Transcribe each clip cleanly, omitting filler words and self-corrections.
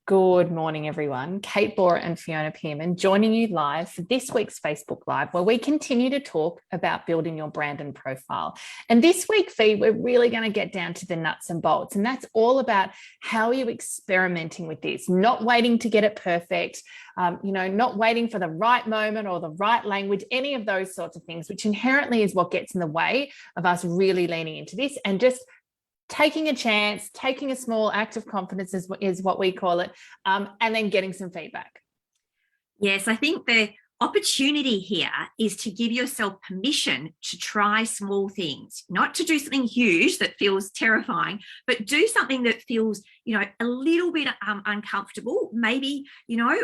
Good morning, everyone. Kate Bora and Fiona Pearman joining you live for this week's Facebook Live, where we continue to talk about building your brand and profile. And this week, Fee, we're really going to get down to the nuts and bolts. And that's all about how are you experimenting with this, not waiting to get it perfect, not waiting for the right moment or the right language, any of those sorts of things, which inherently is what gets in the way of us really leaning into this and just taking a chance, taking a small act of confidence is what we call it, and then getting some feedback. Yes, I think the opportunity here is to give yourself permission to try small things, not to do something huge that feels terrifying, but do something that feels, a little bit uncomfortable. Maybe,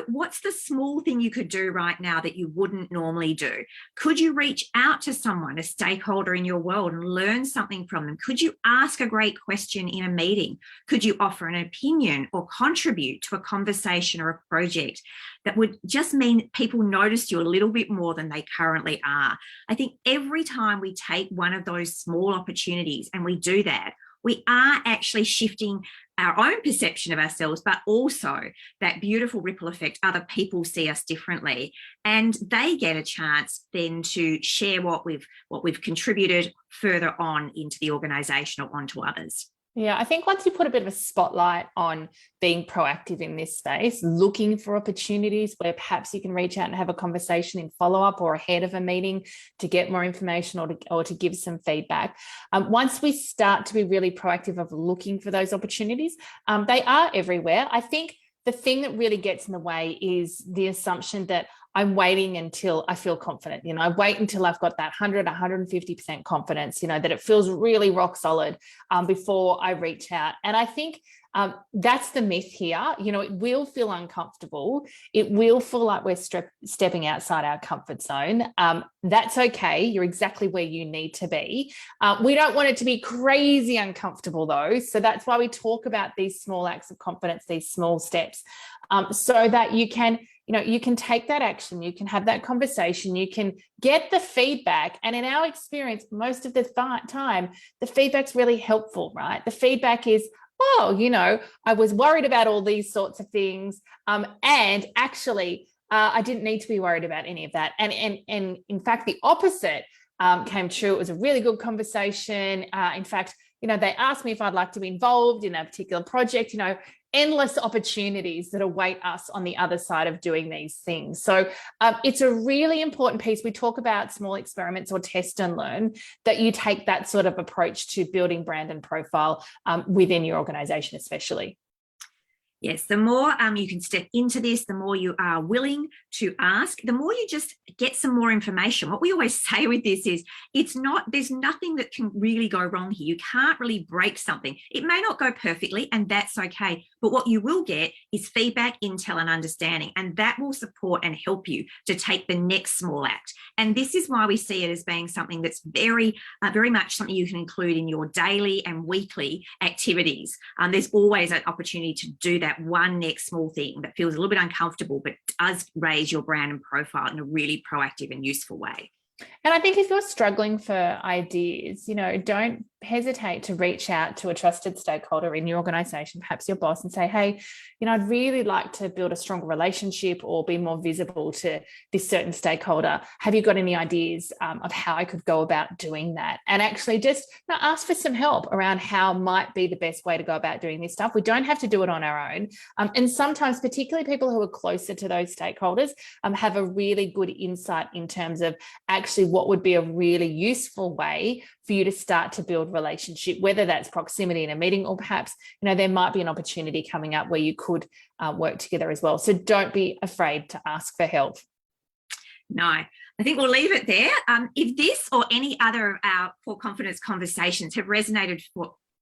what's the small thing you could do right now that you wouldn't normally do? Could you reach out to someone, a stakeholder in your world, and learn something from them? Could you ask a great question in a meeting? Could you offer an opinion or contribute to a conversation or a project that would just mean people notice you a little bit more than they currently are? I think every time we take one of those small opportunities and we do that, we are actually shifting our own perception of ourselves, but also that beautiful ripple effect. Other people see us differently, and they get a chance then to share what we've contributed further on into the organisation or onto others. Yeah, I think once you put a bit of a spotlight on being proactive in this space, looking for opportunities where perhaps you can reach out and have a conversation in follow-up or ahead of a meeting to get more information or to give some feedback. Once we start to be really proactive of looking for those opportunities, they are everywhere. I think the thing that really gets in the way is the assumption that I'm waiting until I feel confident. I wait until I've got that 100, 150% confidence, that it feels really rock solid before I reach out. And I think that's the myth here. It will feel uncomfortable. It will feel like we're stepping outside our comfort zone. That's okay. You're exactly where you need to be. We don't want it to be crazy uncomfortable though. So that's why we talk about these small acts of confidence, these small steps, so that you can take that action, you can have that conversation, you can get the feedback. And in our experience, most of the time, the feedback's really helpful, right? The feedback is, I was worried about all these sorts of things. And actually, I didn't need to be worried about any of that. And in fact, the opposite came true. It was a really good conversation. In fact, they asked me if I'd like to be involved in a particular project, endless opportunities that await us on the other side of doing these things. So it's a really important piece. We talk about small experiments or test and learn, that you take that sort of approach to building brand and profile within your organization, especially. Yes, the more you can step into this, the more you are willing to ask, the more you just get some more information. What we always say with this is there's nothing that can really go wrong here. You can't really break something. It may not go perfectly, and that's okay. But what you will get is feedback, intel, and understanding, and that will support and help you to take the next small act. And this is why we see it as being something that's very, very much something you can include in your daily and weekly activities. There's always an opportunity to do that one next small thing that feels a little bit uncomfortable, but does raise your brand and profile in a really proactive and useful way. And I think if you're struggling for ideas, don't hesitate to reach out to a trusted stakeholder in your organization, perhaps your boss, and say, hey, I'd really like to build a stronger relationship or be more visible to this certain stakeholder. Have you got any ideas of how I could go about doing that? And actually just ask for some help around how might be the best way to go about doing this stuff. We don't have to do it on our own. And sometimes, particularly people who are closer to those stakeholders, have a really good insight in terms of actually what would be a really useful way for you to start to build relationship, whether that's proximity in a meeting or perhaps, there might be an opportunity coming up where you could work together as well. So don't be afraid to ask for help. No, I think we'll leave it there. If this or any other of our Core Confidence conversations have resonated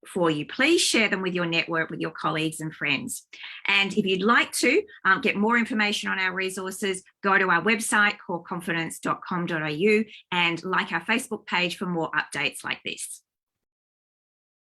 for you, please share them with your network, with your colleagues and friends. And if you'd like to get more information on our resources, go to our website, coreconfidence.com.au, and like our Facebook page for more updates like this.